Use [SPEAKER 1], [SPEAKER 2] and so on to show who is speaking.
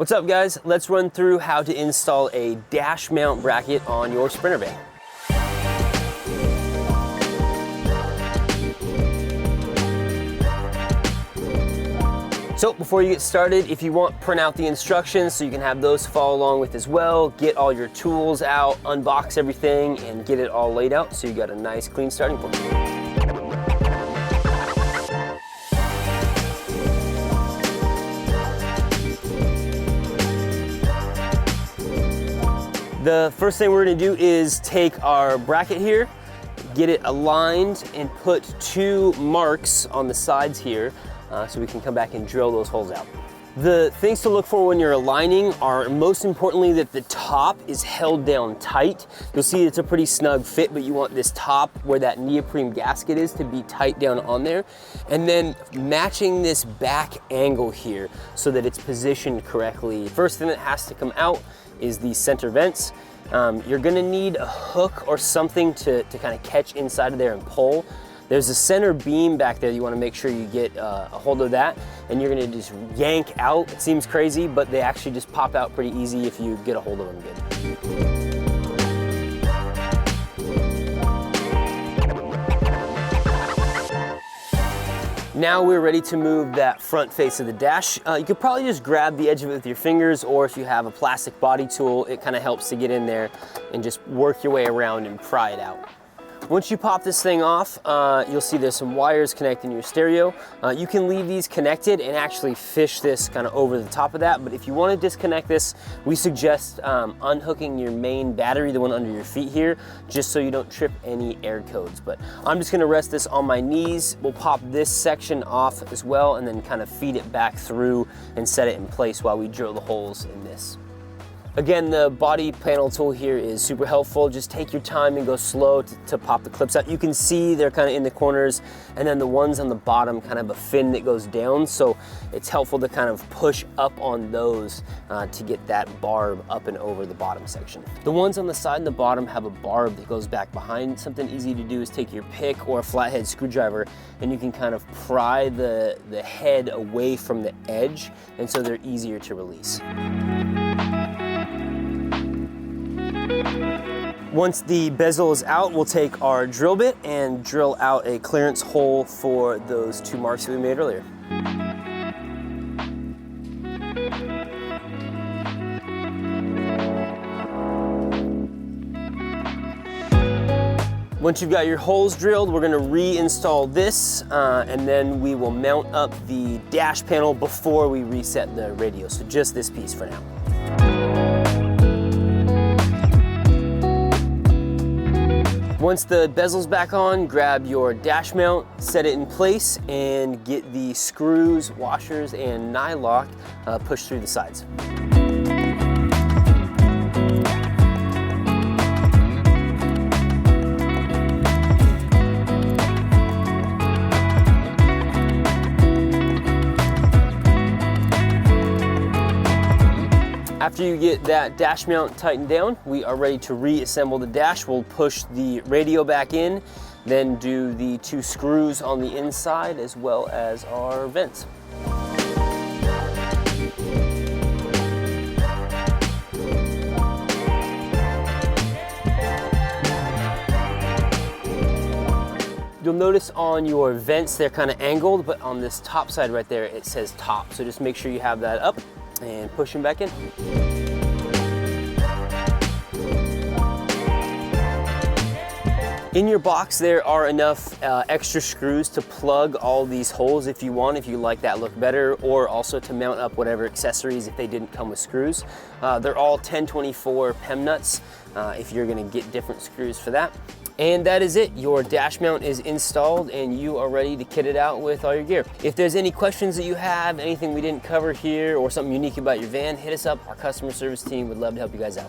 [SPEAKER 1] What's up guys? Let's run through how to install a dash mount bracket on your Sprinter van. So before you get started, if you want, print out the instructions so you can have those to follow along with as well. Get all your tools out, unbox everything, and get it all laid out so you got a nice clean starting point. The first thing we're gonna do is take our bracket here, get it aligned, and put 2 marks on the sides here so we can come back and drill those holes out. The things to look for when you're aligning are, most importantly, that the top is held down tight. You'll see it's a pretty snug fit, but you want this top where that neoprene gasket is to be tight down on there. And then matching this back angle here so that it's positioned correctly. First thing that has to come out is the center vents. You're gonna need a hook or something to kind of catch inside of there and pull. There's a center beam back there. You wanna make sure you get a hold of that, and you're gonna just yank out. It seems crazy, but they actually just pop out pretty easy if you get a hold of them good. Now we're ready to move that front face of the dash. You could probably just grab the edge of it with your fingers, or if you have a plastic body tool, it kind of helps to get in there and just work your way around and pry it out. Once you pop this thing off, you'll see there's some wires connecting your stereo. You can leave these connected and actually fish this kind of over the top of that, but if you want to disconnect this, we suggest unhooking your main battery, the one under your feet here, just so you don't trip any air codes. But I'm just going to rest this on my knees. We'll pop this section off as well and then kind of feed it back through and set it in place while we drill the holes in this. Again, the body panel tool here is super helpful. Just take your time and go slow to pop the clips out. You can see they're kind of in the corners, and then the ones on the bottom kind of a fin that goes down, so it's helpful to kind of push up on those to get that barb up and over the bottom section. The ones on the side and the bottom have a barb that goes back behind. Something easy to do is take your pick or a flathead screwdriver, and you can kind of pry the head away from the edge, and so they're easier to release. Once the bezel is out, we'll take our drill bit and drill out a clearance hole for those 2 marks that we made earlier. Once you've got your holes drilled, we're gonna reinstall this and then we will mount up the dash panel before we reset the radio. So just this piece for now. Once the bezel's back on, grab your dash mount, set it in place, and get the screws, washers, and nylock pushed through the sides. After you get that dash mount tightened down, we are ready to reassemble the dash. We'll push the radio back in, then do the 2 screws on the inside as well as our vents. You'll notice on your vents they're kind of angled, but on this top side right there it says top. So just make sure you have that up and push them back in. In your box there are enough extra screws to plug all these holes if you want, if you like that look better, or also to mount up whatever accessories if they didn't come with screws. They're all 1024 PEM nuts if you're gonna get different screws for that. And that is it. Your dash mount is installed and you are ready to kit it out with all your gear. If there's any questions that you have, anything we didn't cover here, or something unique about your van, hit us up. Our customer service team would love to help you guys out.